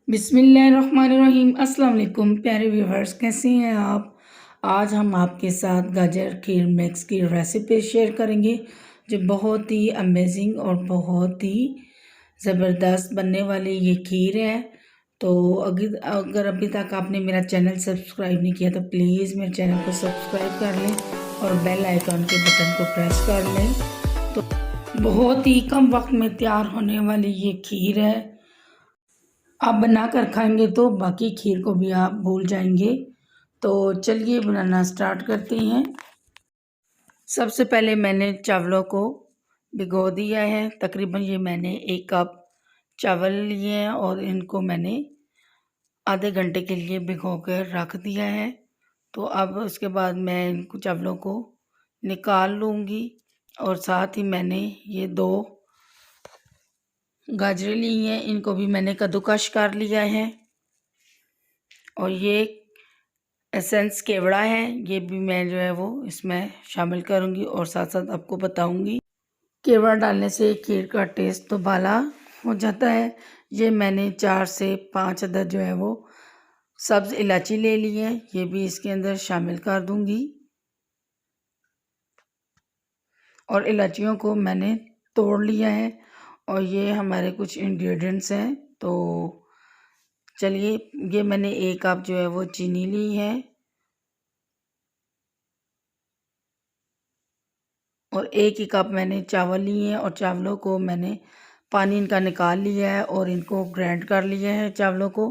बिस्मिल्लाहिर्रहमानिर्रहीम। अस्सलाम वालेकुम प्यारे व्यूवर्स, कैसे हैं आप। आज हम आपके साथ गाजर खीर मिक्स की रेसिपी शेयर करेंगे जो बहुत ही अमेजिंग और बहुत ही ज़बरदस्त बनने वाली ये खीर है। तो अगर अगर अभी तक आपने मेरा चैनल सब्सक्राइब नहीं किया तो प्लीज़ मेरे चैनल को सब्सक्राइब कर लें और बेल आइकन के बटन को प्रेस कर लें। तो बहुत ही कम वक्त में तैयार होने वाली ये खीर है। आप बनाकर खाएंगे तो बाकी खीर को भी आप भूल जाएंगे। तो चलिए बनाना स्टार्ट करते हैं। सबसे पहले मैंने चावलों को भिगो दिया है। तकरीबन ये मैंने 1 कप चावल लिए हैं और इनको मैंने आधे घंटे के लिए भिगो कर रख दिया है। तो अब उसके बाद मैं इन चावलों को निकाल लूँगी और साथ ही मैंने ये 2 गाजरें ली हैं, इनको भी मैंने कद्दूकस कर लिया है। और ये एसेंस केवड़ा है, ये भी मैं जो है वो इसमें शामिल करूँगी और साथ साथ आपको बताऊँगी। केवड़ा डालने से खीर का टेस्ट तो बाला हो जाता है। ये मैंने 4 से 5 अदद जो है वो सब्ज़ इलायची ले ली है, ये भी इसके अंदर शामिल कर दूँगी। और इलायचियों को मैंने तोड़ लिया है और ये हमारे कुछ इंग्रेडिएंट्स हैं। तो चलिए, ये मैंने 1 कप जो है वो चीनी ली है और 1 ही कप मैंने चावल लिए हैं और चावलों को मैंने पानी इनका निकाल लिया है और इनको ग्राइंड कर लिया है चावलों को।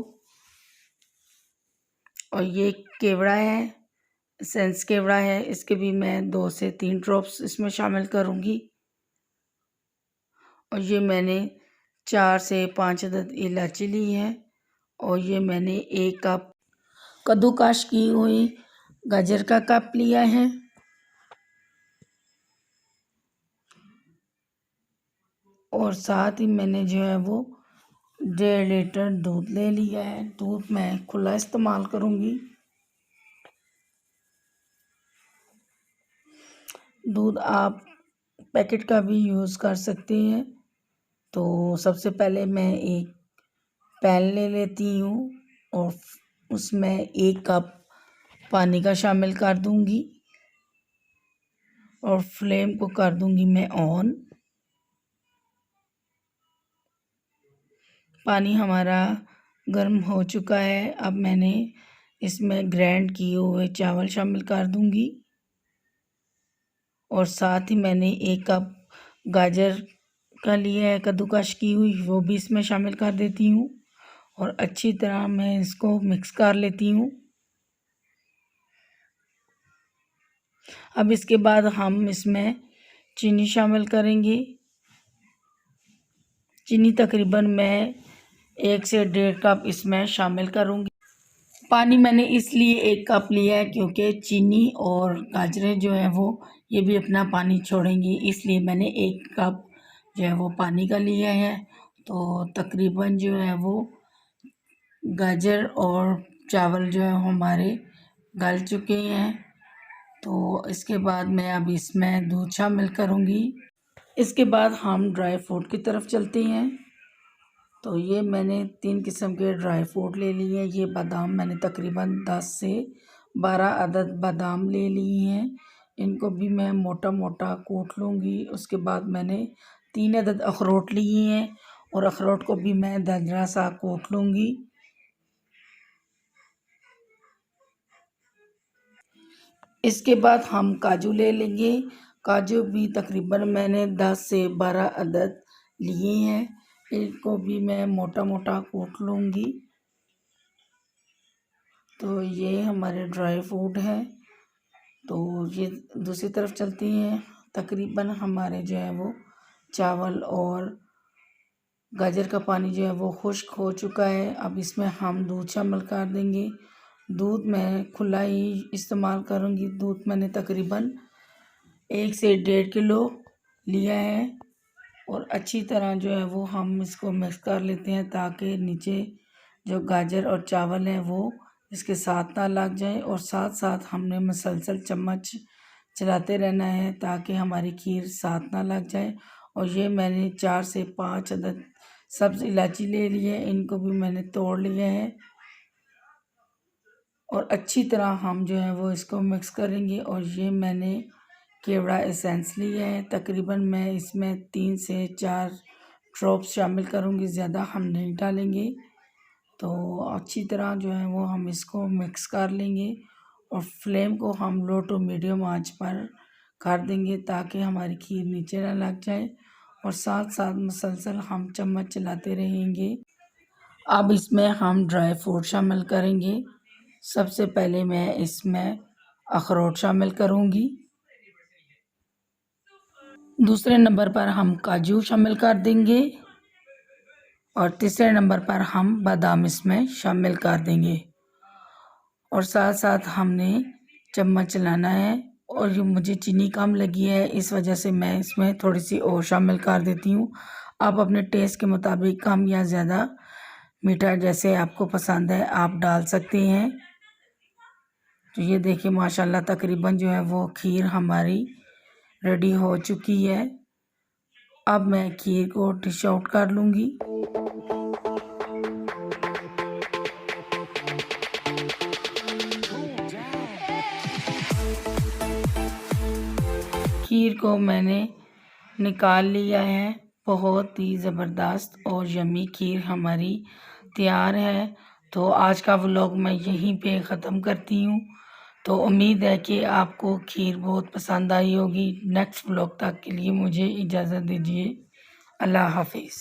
और ये केवड़ा है, एसेंस केवड़ा है, इसके भी मैं 2 से 3 ड्रॉप्स इसमें शामिल करूँगी। और ये मैंने 4 से 5 अदद इलायची ली है और ये मैंने 1 कप कद्दूकस की हुई गाजर का कप लिया है। और साथ ही मैंने जो है वो 1.5 लीटर दूध ले लिया है। दूध मैं खुला इस्तेमाल करूँगी। दूध आप पैकेट का भी यूज़ कर सकते हैं। तो सबसे पहले मैं एक पैन ले लेती हूँ और उसमें 1 कप पानी का शामिल कर दूँगी और फ्लेम को कर दूँगी मैं ऑन। पानी हमारा गर्म हो चुका है। अब मैंने इसमें ग्राइंड किए हुए चावल शामिल कर दूँगी और साथ ही मैंने 1 कप गाजर का लिया है कद्दूकस की हुई, वो भी इसमें शामिल कर देती हूँ और अच्छी तरह मैं इसको मिक्स कर लेती हूँ। अब इसके बाद हम इसमें चीनी शामिल करेंगे। चीनी तकरीबन मैं 1 से 1.5 कप इसमें शामिल करूँगी। पानी मैंने इसलिए 1 कप लिया है क्योंकि चीनी और गाजरें जो है वो ये भी अपना पानी छोड़ेंगी, इसलिए मैंने 1 कप जो है वो पानी का लिया है। तो तकरीबन जो है वो गाजर और चावल जो है हमारे गल चुके हैं। तो इसके बाद मैं अब इसमें दूध शामिल करूँगी। इसके बाद हम ड्राई फ्रूट की तरफ चलते हैं। तो ये मैंने 3 किस्म के ड्राई फ्रूट ले लिए हैं। ये बादाम मैंने तकरीबन 10 से 12 अदद बादाम ले लिए हैं। इनको भी मैं मोटा मोटा कूट लूँगी। उसके बाद मैंने 3 अदद अखरोट लिए हैं और अखरोट को भी मैं दरदरा सा कूट लूँगी। इसके बाद हम काजू ले लेंगे। काजू भी तकरीबन मैंने 10 से 12 अदद लिए हैं। इनको भी मैं मोटा मोटा कूट लूँगी। तो ये हमारे ड्राई फ्रूट हैं। तो ये दूसरी तरफ चलती हैं। तकरीबन हमारे जो है वो चावल और गाजर का पानी जो है वो खुश्क हो चुका है। अब इसमें हम दूध शामिल कर देंगे। दूध मैं खुला ही इस्तेमाल करूँगी। दूध मैंने तकरीबन 1 से 1.5 किलो लिया है और अच्छी तरह जो है वो हम इसको मिक्स कर लेते हैं ताकि नीचे जो गाजर और चावल है वो इसके साथ ना लग जाए। और साथ साथ हमने मुसलसल चम्मच चलाते रहना है ताकि हमारी खीर साथ ना लग जाए। और ये मैंने 4 से 5 अदद सब्ज़ इलायची ले लिए, इनको भी मैंने तोड़ लिया है और अच्छी तरह हम जो है वो इसको मिक्स करेंगे। और ये मैंने केवड़ा एसेंस लिया है, तकरीबन मैं इसमें 3 से 4 ड्रॉप्स शामिल करूँगी, ज़्यादा हम नहीं डालेंगे। तो अच्छी तरह जो है वो हम इसको मिक्स कर लेंगे और फ्लेम को हम लो टू मीडियम आंच पर कर देंगे ताकि हमारी खीर नीचे ना लग जाए और साथ साथ मुसलसल हम चम्मच चलाते रहेंगे। अब इसमें हम ड्राई फ्रूट शामिल करेंगे। सबसे पहले मैं इसमें अखरोट शामिल करूँगी, दूसरे नंबर पर हम काजू शामिल कर देंगे और तीसरे नंबर पर हम बादाम इसमें शामिल कर देंगे और साथ साथ हमने चम्मच चलाना है। और ये मुझे चीनी कम लगी है, इस वजह से मैं इसमें थोड़ी सी और शामिल कर देती हूँ। आप अपने टेस्ट के मुताबिक कम या ज़्यादा मीठा जैसे आपको पसंद है आप डाल सकते हैं। तो ये देखिए माशाल्लाह तकरीबन जो है वो खीर हमारी रेडी हो चुकी है। अब मैं खीर को डिश आउट कर लूँगी। खीर को मैंने निकाल लिया है, बहुत ही ज़बरदस्त और यम्मी खीर हमारी तैयार है। तो आज का व्लॉग मैं यहीं पे ख़त्म करती हूँ। तो उम्मीद है कि आपको खीर बहुत पसंद आई होगी। नेक्स्ट व्लॉग तक के लिए मुझे इजाज़त दीजिए। अल्लाह हाफिज़।